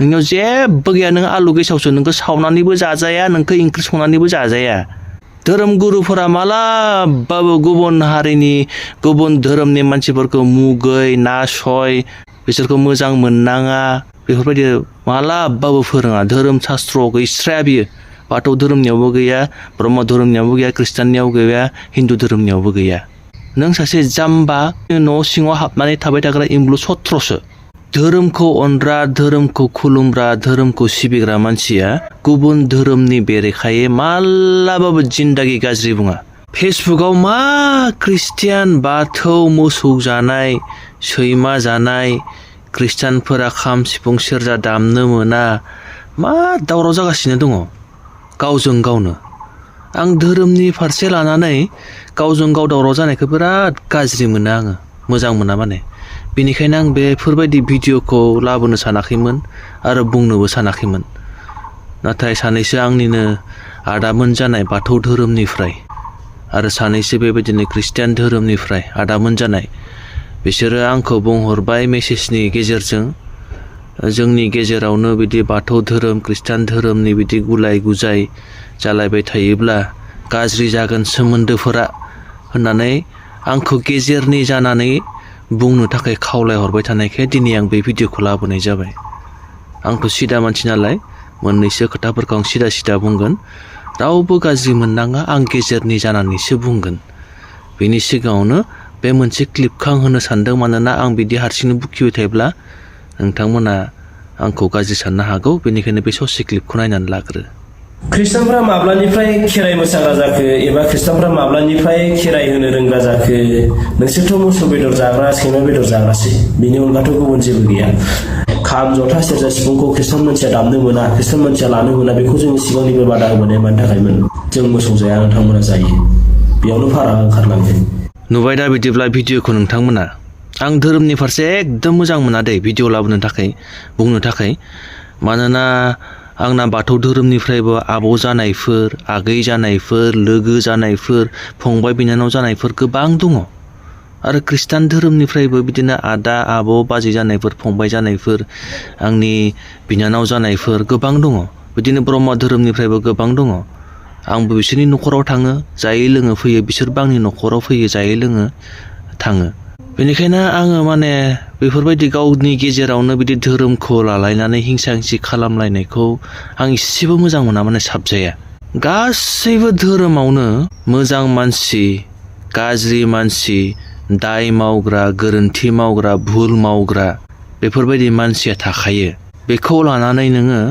नोंनियाव जेबो गैया नों आलु गेसावसो नोंखौ सावनानैबो जाजाया नोंखौ ओंख्रि संनानैबो जाजाया धोरोम गुरुफोरा मालाबाबो गुबुन हारिनि गुबुन धोरोमनि मानसिफोरखौ मुगै नासय बिसोरखौ मोजां मोननाङा बेफोरबायदि मालाबाबो फोरोङा धोरोम शास्त्रआव गैस्राया बियो बाथौ धोरोमनियावबो गैया ब्रह्म धोरोमनियावबो गैया ख्रिस्टाननियाव गैया हिन्दु धोरोमनियावबो गैया नों सासे जाम्बा न' सिङाव हाबनानै थाबाय थाग्रा इमब्लु सत्रसो धोरोमखौ अनग्रा धोरोमखौ खुलुमग्रा धोरोमखौ सिबिग्रा मानसिया गुबुन धोरोमनि बेरेखायै मालाबाबो जिन्दागि गाज्रि बुङा फेसबुकाव मा ख्रिस्टियान बाथौ मोसौ जानाय सैमा जानाय ख्रिस्टानफोरा खाम सिफुं सेरजा दामनो मोना मा दावराव जागासिनो दङ गावजों गावनो आं धोरोमनि फारसे लानानै गावजों गाव दावराव जानायखौ बिराद गाज्रि मोनो आङो मोजां मोना माने बेनिखायनो आं बेफोरबायदि भिडिअखौ लाबोनो सानाखैमोन आरो बुंनोबो सानाखैमोन नाथाय सानैसो आंनिनो आदामोन जानाय बाथौ धोरोमनिफ्राय आरो सानैसो बेबायदिनो ख्रिस्टियान धोरोमनिफ्राय आदामोन जानाय बिसोरो आंखौ बुंहरबाय मेसेजनि गेजेरजों जोंनि गेजेरावनो बिदि बाथौ धोरोम ख्रिस्टान धोरोमनि बिदि गुलाय गुजाय जालायबाय थायोब्ला गाज्रि जागोन सोमोन्दोफोरा होननानै आंखौ गेजेरनि जानानै बुंनो थाखाय खावलायहरबाय थानायखाय दिनै आं बे भिडिअखौ लाबोनाय जाबाय आंथ' सिदा मानसि नालाय मोननैसो खोथाफोरखौ आं सिदा सिदा बुंगोन रावबो गाज्रि मोननाङा आं गेजेरनि जानानैसो बुंगोन बेनि सिगाङावनो बे मोनसे क्लिपखौ आं होनो सानदों मानोना आं बिदि हारसिंनो बुखिबाय थायोब्ला नोंथांमोना आंखौ गाज्रि साननो हागौ बेनिखायनो बे ससे क्लिपखौ नायनानै लाग्रो ख्रिस्टानफ्रा माब्लानिफ्राय खेराइ मोसाग्रा जाखो एबा ख्रिस्टानफ्रा माब्लानिफ्राय खेराइ होनो रोंग्रा जाखो नोंसोरथ' मोसौ बेदर जाग्रा सैमा बेदर जाग्रासै बेनि अनगाथ' गुबुन जेबो गैया खाम जथा सेरजा सिफुंखौ ख्रिस्टान मानसिया दामनो मोना ख्रिस्टान मानसिया लानो मोना बेखौ जों सिगांनिबो बादा होबोनाय मानि थाखायमोन जों मोसौ जाया नोंथांमोना जायो बेयावनो फाराग ओंखारलांदों नुबाय दा बिदिब्ला भिडिअखौ नोंथांमोना आं धोरोमनि फारसे एकदम मोजां मोना दे भिडिअ लाबोनो थाखाय बुंनो थाखाय मानोना आंना बाथौ धोरोमनिफ्रायबो आब' जानायफोर आगै जानायफोर लोगो जानायफोर फंबाय बिनानाव जानायफोर गोबां दङ आरो ख्रिस्टान धोरोमनिफ्रायबो बिदिनो आदा आब' बाजै जानायफोर फंबाय जानायफोर आंनि बिनानाव जानायफोर गोबां दङ बिदिनो ब्रह्म धोरोमनिफ्रायबो गोबां दङ आंबो बिसोरनि न'खराव थाङो जायै लोङो फैयो बिसोरबो आंनि न'खराव फैयो जायै लोङो थाङो बेनिखायनो आङो माने बेफोरबायदि गावनि गेजेरावनो बिदि धोरोमखौ लालायनानै हिंसा हिंसि खालामलायनायखौ आं एसेबो मोजां मोना माने साबजाया गासैबो धोरोमावनो मोजां मानसि गाज्रि मानसि दाय मावग्रा गोरोन्थि मावग्रा भुल मावग्रा बेफोरबायदि मानसिया थाखायो बेखौ लानानै नोङो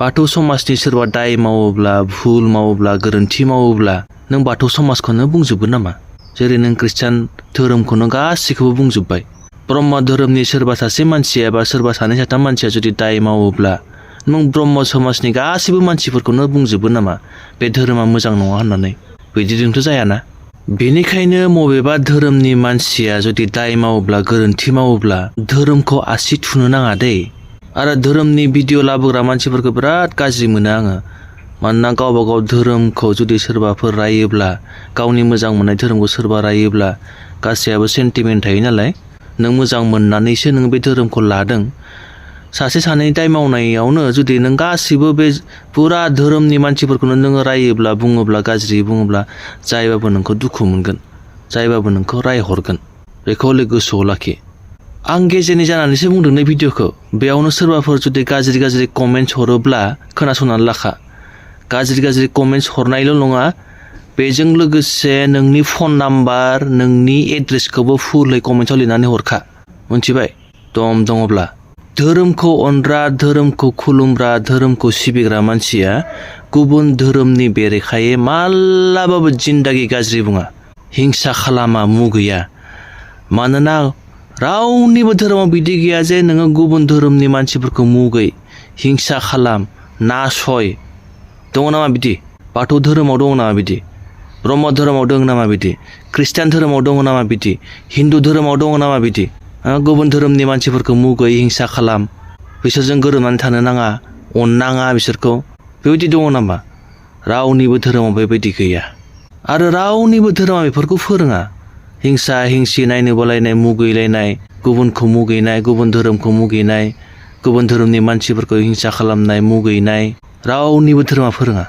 बाथौ समाजनि सोरबा दाय मावोब्ला भुल मावोब्ला गोरोन्थि मावोब्ला नों बाथौ समाजखौनो बुंजोबगोन नामा जेरै नों ख्रिस्टान धोरोमखौनो गासैखौबो बुंजोब्बाय ब्रह्म धोरोमनि सोरबा सासे मानसिया बा सोरबा सानै साथाम मानसिया जुदि दाय मावोब्ला नों ब्रह्म समाजनि गासैबो मानसिफोरखौनो बुंजोबगोन नामा बे धोरोमा मोजां नङा होननानै बिदिजोंथ' जायाना बेनिखायनो बबेबा धोरोमनि मानसिया जुदि दाय मावोब्ला गोरोन्थि मावोब्ला धोरोमखौ आसि थुनो नाङा दै आरो धोरोमनि भिडिअ लाबोग्रा मानसिफोरखौ बिराद गाज्रि मोनो आङो मानोना गावबा गाव धोरोमखौ जुदि सोरबाफोर रायोब्ला गावनि मोजां मोननाय धोरोमखौ सोरबा रायोब्ला गासैयाबो सेन्टिमेन्ट थायो नालाय नों मोजां मोननानैसो नों बे धोरोमखौ लादों सासे सानै दाय मावनायावनो जुदि नों गासैबो बे पुरा धोरोमनि मानसिफोरखौनो नोङो रायोब्ला बुङोब्ला गाज्रि बुङोब्ला जायबाबो नोंखौ दुखु मोनगोन जायबाबो नोंखौ रायहरगोन बेखौ हले गोसोआव लाखि आं गेजेरनि जानानैसो बुंदों नै भिडिअखौ बेयावनो सोरबाफोर जुदि गाज्रि गाज्रि कमेन्ट्स हरोब्ला खोनासंनानै लाखा गाज्रि गाज्रि कमेन्ट्स हरनायल' नङा बेजों लोगोसे नोंनि फन नाम्बार नोंनि एड्रेसखौबो फुलै कमेन्ट्सआव लिरनानै हरखा मिथिबाय दम दङब्ला धोरोमखौ अनग्रा धोरोमखौ खुलुमग्रा धोरोमखौ सिबिग्रा मानसिया गुबुन धोरोमनि बेरेखायै मालाबाबो जिन्दागि गाज्रि बुङा हिंसा खालामा मुगैया मानोना रावनिबो धोरोमाव बिदि गैया जे नोङो गुबुन धोरोमनि मानसिफोरखौ मुगै हिंसा खालाम नासय दङ नामा बिदि बाथौ धोरोमाव दङ नामा बिदि ब्रह्म धोरोमाव दङ नामा बिदि ख्रिस्टान धोरोमाव दङ नामा बिदि हिन्दु धोरोमाव दङ नामा बिदि गुबुन धोरोमनि मानसिफोरखौ मुगै हिंसा खालाम बिसोरजों गोरोबनानै थानो नाङा अननाङा बिसोरखौ बेबायदि दङ नामा रावनिबो धोरोमाव बेबायदि गैया आरो रावनिबो धोरोमा बेफोरखौ फोरोङा हिंसा हिंसि नायनो बालायनाय मुगैलायनाय गुबुनखौ मुगैनाय गुबुन धोरोमखौ मुगैनाय गुबुन धोरोमनि मानसिफोरखौ हिंसा खालामनाय मुगैनाय रावनिबो धोरोमा फोरोङा।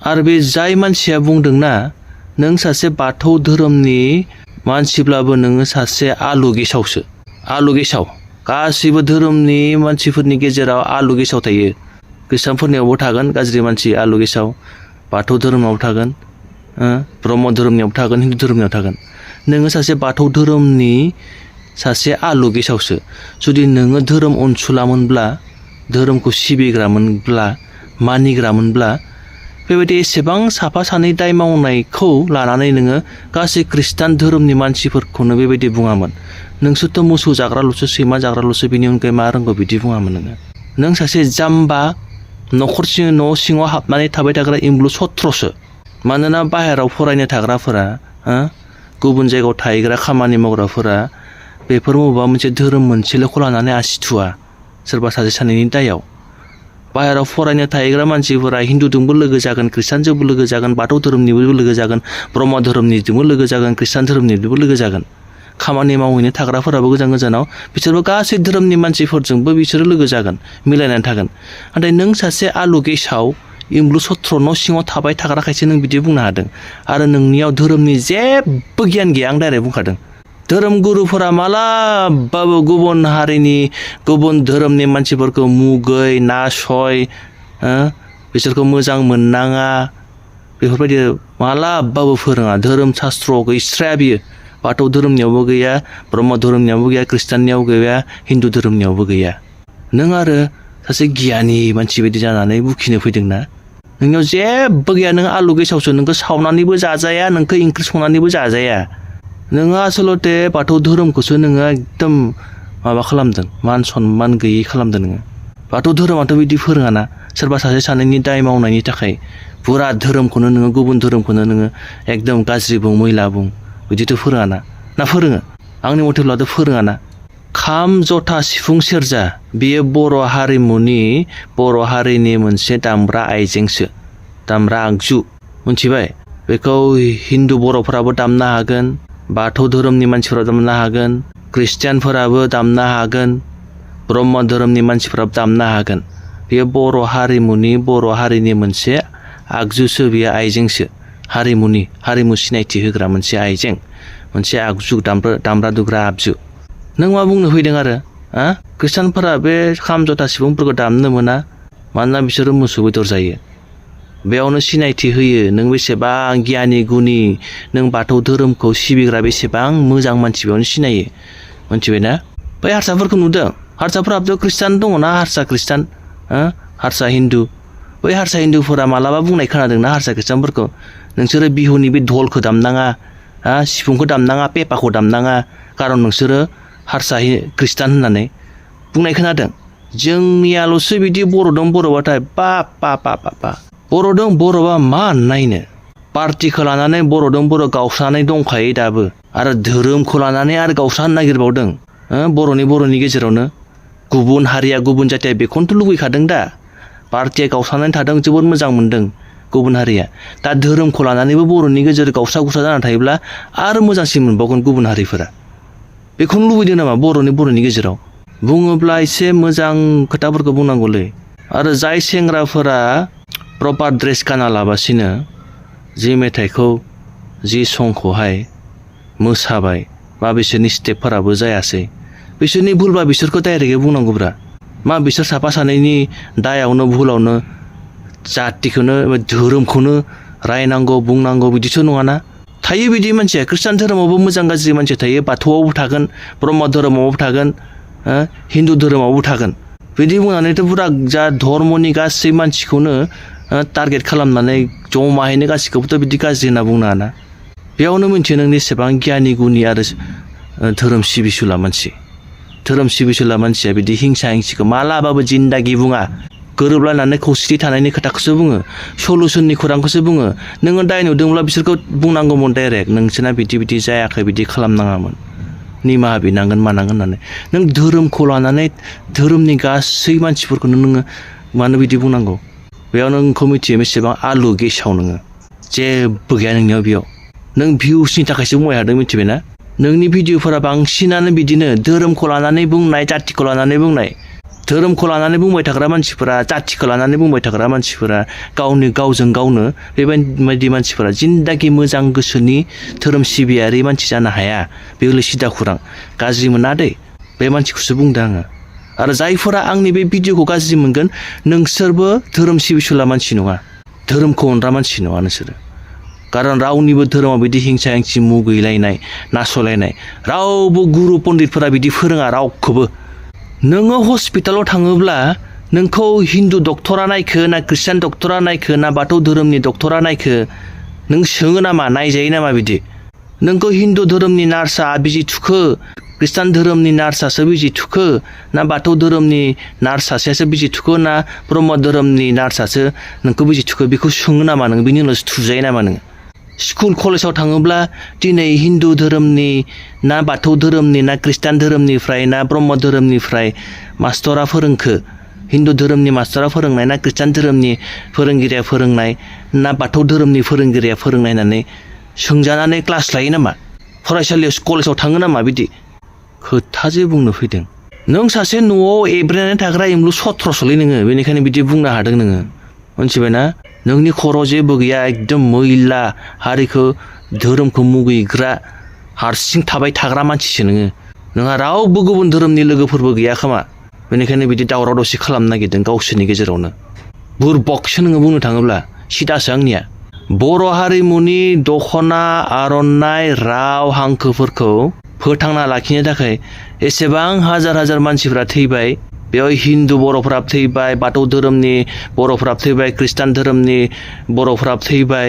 आरो बे जाय मानसिया बुंदोंना नों सासे बाथौ धोरोमनि मानसिब्लाबो नोङो सासे आलु गेसावसो। आलु गेसाव गासैबो धोरोमनि मानसिफोरनि गेजेराव आलु गेसाव थायो। खृष्टानफोरनियावबो थागोन गाज्रि मानसि आलु गेसाव, बाथौ धोरोमाव थागोन, ब्रह्म धोरोमनियाव थागोन, हिन्दु धोरोमनियाव थागोन। नोङो सासे बाथौ धोरोमनि सासे आलु गेसावसो। जुदि नोङो धोरोम अनसुलामोनब्ला, धोरोमखौ सिबिग्रामोनब्ला, मानिग्रामोनब्ला बेबायदि एसेबां साफा सानै दाय मावनायखौ लानानै नोङो गासै खृष्टान धोरोमनि मानसिफोरखौनो बेबायदि बुङामोन। नोंसोरथ' मोसौ जाग्राल'सो, सैमा जाग्राल'सो, बिनि अनगायै मा रोंगौ बिदि बुङामोन नोङो। नों सासे जाम्बा न' सिङाव हाबनानै थाबाय थाग्रा एम्बुलु सत्र'सो। मानोना बाहेराव फरायनो थाग्राफोरा, गुबुन जायगायाव थाहैग्रा खामानि मावग्राफोरा बेफोर बबेबा मोनसे धोरोम मोनसेल'खौ लानानै आसि थुवा सोरबा सासे सानैनि दायाव। बाहेराव फरायनो थाहैग्रा मानसिफोरा हिन्दुजोंबो लोगो जागोन, खृष्टानजोंबो लोगो जागोन, बाथौ धोरोमनिबो लोगो जागोन, ब्रह्म धोरोमनिजोंबो लोगो जागोन, खृष्टान धोरोमनिजोंबो लोगो जागोन। खामानि मावहैनो थाग्राफोराबो गोजान गोजानाव, बिसोरबो गासै धोरोमनि मानसिफोरजोंबो बिसोरो लोगो जागोन, मिलायनानै थागोन। नाथाय नों सासे आलु गेसाव एम्बुलु सत्र न' सिङाव थाबाय थाग्राखायसो नों बिदि बुंनो हादों। आरो नोंनियाव धोरोमनि जेबो गियान गैया। आं डाइरेक्ट बुंखादों। धोरोम गुरुफोरा मालाबाबो गुबुन हारिनि, गुबुन धोरोमनि मानसिफोरखौ मुगै, नासय, बिसोरखौ मोजां मोननाङा, बेफोरबायदि मालाबाबो फोरोङा। धोरोम शास्त्रआव गैस्राया बियो। बाथौ धोरोमनियावबो गैया, ब्रह्म धोरोमनियावबो गैया, खृष्टाननियाव गैया, हिन्दु धोरोमनियावबो गैया। नों आरो सासे गियानि मानसि बायदि जानानै बुखिनो फैदोंना? नोंनियाव जेबो गैया। नों आलु गेसावसो। नोंखौ सावनानैबो जाजाया, नोंखौ ओंख्रि संनानैबो जाजाया। नोङो आसलते बाथौ धोरोमखौसो नोङो एकदम माबा खालामदों, मान सनमान गैयै खालामदों नोङो। बाथौ धोरोमाथ' बिदि फोरोङाना। सोरबा सासे सानैनि दाय मावनायनि थाखाय पुरा धोरोमखौनो नोङो, गुबुन धोरोमखौनो नोङो एकदम गाज्रि बुं, मैला बुं, बिदिथ' फोरोङाना। ना फोरोङो? आंनि मथेब्लाथ' फोरोङाना। खाम, जथा, सिफुं, सेरजा बेयो बर' हारिमुनि, बर' हारिनि मोनसे दामग्रा आइजेंसो, दामग्रा आगजु। मिथिबाय? बेखौ हिन्दु बर'फोराबो दामनो हागोन, बाथौ धोरोमनि मानसिफोरा दामनो हागोन, खृष्टियानफोराबो दामनो हागोन, ब्रह्म धोरोमनि मानसिफोराबो दामनो हागोन। बेयो बर' हारिमुनि, बर' हारिनि मोनसे आगजुसो, बेयो आइजेंसो। हारिमुनि, हारिमु सिनायथि होग्रा मोनसे आइजें, मोनसे आगजु, दामग्रा दुग्रा आगजु। नों मा बुंनो फैदों आरो? खृष्टानफोरा बे खाम, जथा, सिफुंफोरखौ दामनो मोना मानोना बिसोरो मोसौ बेदर जायो। बेयावनो सिनायथि होयो नों बेसेबां गियानि गुनि, नों बाथौ धोरोमखौ सिबिग्रा बेसेबां मोजां मानसि, बेयावनो सिनायो। मिथिबायना? बै हारसाफोरखौ नुदों? हारसाफोराबोथ' खृष्टान दङना, हारसा खृष्टान, हारसा हिन्दु। बै हारसा हिन्दुफोरा मालाबा बुंनाय खोनादोंना हारसा खृष्टानफोरखौ? नोंसोरो बिहुनि बे धलखौ दामनाङा, सिफुंखौ दामनाङा, पेपाखौ दामनाङा, खारन नोंसोरो हारसा खृष्टान होननानै बुंनाय खोनादों। जोंनियाल'सो बिदि बर'दों बर'बाथाय बा बर'दों बर'बा मा नायनो? पार्टिखौ लानानै बर'दों बर' गावस्रानानै दंखायो दाबो। आरो धोरोमखौ लानानै आरो गावस्रानो नागिरबावदों। बर'नि गेजेरावनो गुबुन हारिया, गुबुन जातिया बेखौनोथ' लुबैखादों दा। पार्टिया गावस्रानानै थादों, जोबोद मोजां मोनदों गुबुन हारिया। दा धोरोमखौ लानानैबो बर'नि गेजेराव गावस्रा गुस्रा जानानै थायोब्ला आरो मोजांसिन मोनबावगोन गुबुन हारिफोरा। बेखौनो लुबैदों नामा बर'नि गेजेराव? बुङोब्ला एसे मोजां खोथाफोरखौ बुंनांगौलै। आरो जाय सेंग्राफोरा प्रपार ड्रेस गाना लाबासिनो जि मेथाइखौ, जि संखौहाय मोसाबाय, बा बिसोरनि स्टेपफोराबो जायासै, बिसोरनि भुलबा बिसोरखौ डाइरेक्टै बुंनांगौब्रा। मा बिसोर साफा सानैनि दायावनो, भुलावनो जातिखौनो, धोरोमखौनो रायनांगौ, बुंनांगौ बिदिथ' नङाना। थायो बिदि मानसिया। खृष्टान धोरोमावबो मोजां गाज्रि मानसि थायो, बाथौआवबो थागोन, ब्रह्म धोरोमावबो थागोन, हिन्दु धोरोमावबो थागोन। बिदि बुंनानैथ' पुरा जा धर्मनि गासै मानसिखौनो टारगेट खालामनानै जमाहैनो गासैखौबोथ' बिदि गाज्रि होनना बुंनो हाना। बेयावनो मिन्थियो नों एसेबां गियानि गुनि आरो धोरोम सिबिसुला मानसि। धोरोम सिबिसुला मानसिया बिदि हिंसा हिंसिखौ मालाबाबो जिन्दागि बुङा। गोरोबलायनानै खौसेथि थानायनि खोथाखौसो बुङो, सलुसननि खौरांखौसो बुङो। नोङो दाय नुदोंब्ला बिसोरखौ बुंनांगौमोन डाइरेक्ट, नोंसोरना बिदि जायाखै, बिदि खालामनाङामोन, निमाहा बिनांगोन मानांगोन होननानै। नों धोरोमखौ लानानै धोरोमनि गासै मानसिफोरखौनो नोङो मानो बिदि बुंनांगौ? बेयाव नोंखौ मिथियो बेसेबां आलु गेसाव नोङो। जेबो गैया नोंनियाव बेयाव। नों भिउसनि थाखायसो बुंबाय थादों, मिथिबायना? नोंनि भिडिअफोरा बांसिनानो बिदिनो धोरोमखौ लानानै बुंनाय, जातिखौ लानानै बुंनाय। धोरोमखौ लानानै बुंबाय थाग्रा मानसिफोरा जाथिखौ लानानै बुंबाय थाग्रा मानसिफोरा गावजों गावनो बेबायदि मानसिफोरा जिन्दागि मोजां गोसोनि धोरोम सिबियारि मानसि जानो हाया बे हले सिदा खुरां गाज्रि मोना दै बे मानसिखौसो बुंदों आङो आरो जायफोरा आंनि बे भिडिअखौ गाज्रि मोनगोन नोंसोरबो धोरोम सिबिसुला मानसि नङा धोरोमखौ अनग्रा मानसि नङा नोंसोरो खारन रावनिबो धोरोमाव बिदि हिंसा हिंसि मुगैलायनाय नासयलायनाय रावबो गुरु पण्डितफोरा बिदि फोरोङा रावखौबो नोङो हस्पिटालाव थाङोब्ला नोंखौ हिन्दु डक्टरा नायखो ना ख्रिस्टान डक्टरा नायखो ना बाथौ धोरोमनि डक्टरा नायखो नों सोङो नामा नायजायो नामा बिदि नोंखौ हिन्दु धोरोमनि नार्सआ बिजि थुखो ख्रिस्टान धोरोमनि नार्सआसो बिजि थुखो ना बाथौ धोरोमनि नार्स सासेयासो बिजि थुखो ना ब्रह्म धोरोमनि नार्सआसो नोंखौ बिजि थुखो बेखौ सोङो नामा नों बिनि उनावसो थुजायो नामा नोङो स्कुल कलेजाव थाङोब्ला दिनै हिन्दु धोरोमनि ना बाथौ धोरोमनि ना ख्रिस्टान धोरोमनिफ्राय ना ब्रह्म धोरोमनिफ्राय मास्टरा फोरोंखो हिन्दु धोरोमनि मास्टरा फोरोंनाय ना ख्रिस्टान धोरोमनि फोरोंगिरिया फोरोंनाय ना बाथौ धोरोमनि फोरोंगिरिया फोरोंनाय होननानै सोंजानानै क्लास लायो नामा फरायसालियाव कलेजाव थाङो नामा बिदि खोथा जे बुंनो फैदों नों सासे न'आव एब्रेनानै थाग्रा एमलु सत्रसलै नोङो बेनिखायनो बिदि बुंनो हादों नोङो मिथिबायना नोंनि खर' जेबो गैया एकदम मैला हारिखौ धोरोमखौ मुगैग्रा हारसिं थाबाय थाग्रा मानसिसो नोङो नोंहा रावबो गुबुन धोरोमनि लोगोफोरबो गैया खोमा बेनिखायनो बिदि दावराव दावसि खालामनो नागिरदों गावसोरनि गेजेरावनो बुरबकसो नोङो बुंनो थाङोब्ला सिदासो आंनिया बर' हारिमुनि दख'ना आर'नाइ राव हांखोफोरखौ फोथांना लाखिनो थाखाय एसेबां हाजार मानसिफ्रा थैबाय बेयाव हिन्दु बर'फ्रा थैबाय बाथौ धोरोमनि बर'फ्रा थैबाय ख्रिस्टान धोरोमनि बर'फ्रा थैबाय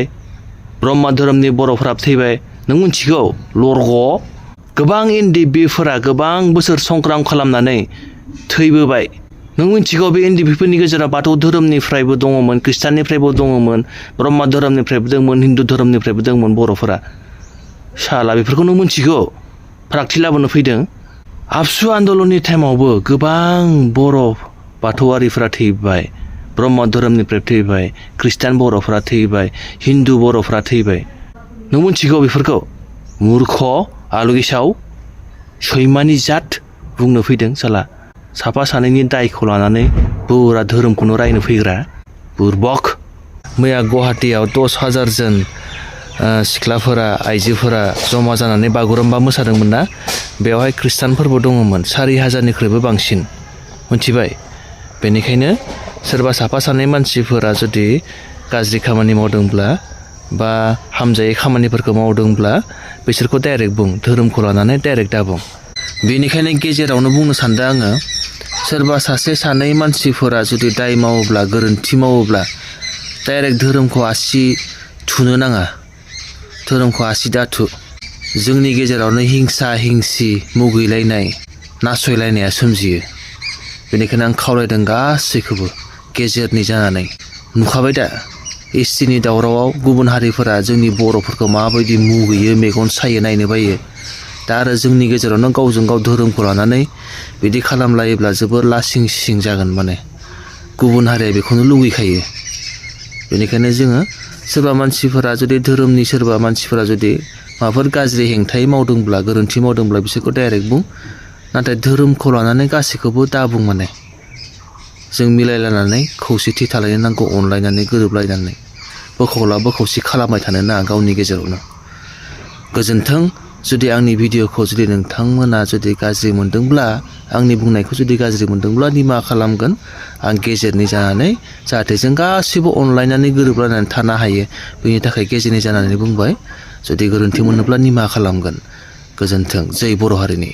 ब्रह्म धोरोमनि बर'फ्रा थैबाय नों मिथिगौ लरग' गोबां एनडिपिफोरा गोबां बोसोर संग्राम खालामनानै थैबोबाय नों मिथिगौ बे एनडिपिफोरनि गेजेराव बाथौ धोरोमनिफ्रायबो दङमोन ख्रिस्टाननिफ्रायबो दङमोन ब्रह्म धोरोमनिफ्रायबो दंमोन हिन्दु धोरोमनिफ्रायबो दंमोन बर'फोरा साला बेफोरखौ नों मिथिगौ फारागथि लाबोनो फैदों आबसु आन्दलननि टाइमावबो गोबां बर' बाथौआरिफ्रा थैबाय ब्रह्म धोरोमनिफ्राय थैबाय ख्रिस्टान बर'फ्रा थैबाय हिन्दु बर'फ्रा थैबाय नों मिथिगौ बेफोरखौ मूर्ख आलु गेसाव सैमानि जात बुंनो फैदों साला साफा सानैनि दायखौ लानानै बुरा धोरोमखौनो रायनो फैग्रा बुरबक मैया गुवाहाटीयाव 10,000 जन सिख्लाफोरा आइजोफोरा जमा जानानै बागुरुम्बा मोसादोंमोन ना बेवहाय ख्रिस्टानफोरबो दङमोन 4,000निख्रुइबो बांसिन मिथिबाय बेनिखायनो सोरबा साफा सानै मानसिफोरा जुदि गाज्रि खामानि मावदोंब्ला बा हामजायै खामानिफोरखौ मावदोंब्ला बिसोरखौ डाइरेक्ट बुं धोरोमखौ लानानै डाइरेक्ट दाबुं बेनिखायनो गेजेरावनो बुंनो सानदों आङो सोरबा सासे सानै मानसिफोरा जुदि दाय मावोब्ला गोरोन्थि मावोब्ला डाइरेक्ट धोरोमखौ आसि थुनो नाङा धोरोमखौ आसि दाथु जोंनि गेजेरावनो हिंसा हिंसि मुगैलायनाय नासयलायनाया सोमजियो बेनिखायनो आं खावलायदों गासैखौबो गेजेरनि जानानै नुखाबाय दा एसटिनि दावरावआव गुबुन हारिफोरा जोंनि बर'फोरखौ माबायदि मुगैयो मेगन सायो नायनो बायो दा आरो जोंनि गेजेरावनो गावजों गाव धोरोमखौ लानानै बिदि खालामलायोब्ला जोबोर लासिं सिं जागोन माने गुबुन हारिया बेखौनो लुगैखायो बेनिखायनो जोङो सोरबा मानसिफोरा जुदि धोरोमनि सोरबा मानसिफोरा जुदि माबाफोर गाज्रि हेंथायै मावदोंब्ला गोरोन्थि मावदोंब्ला बिसोरखौ डाइरेक्ट बुं नाथाय धोरोमखौ लानानै गासैखौबो दाबुं माने जों मिलायलायनानै खौसेथि थालायनो नांगौ अनलायनानै गोरोबलायनानै बोखावला बोखावसि खालामबाय थानो नाङा गावनि गेजेरावनो गोजोन्थों जुदि आंनि भिडिअखौ जुदि नोंथांमोना जुदि गाज्रि मोनदोंब्ला आंनि बुंनायखौ जुदि गाज्रि मोनदोंब्ला निमाहा खालामगोन आं गेजेरनि जानानै जाहाथे जों गासिबो अनलायनानै गोरोबलायनानै थानो हायो बेनि थाखाय गेजेरनि जानानै बुंबाय जुदि गोरोन्थि मोनोब्ला निमाहा खालामगोन गोजोन्थों जै बर' हारिनि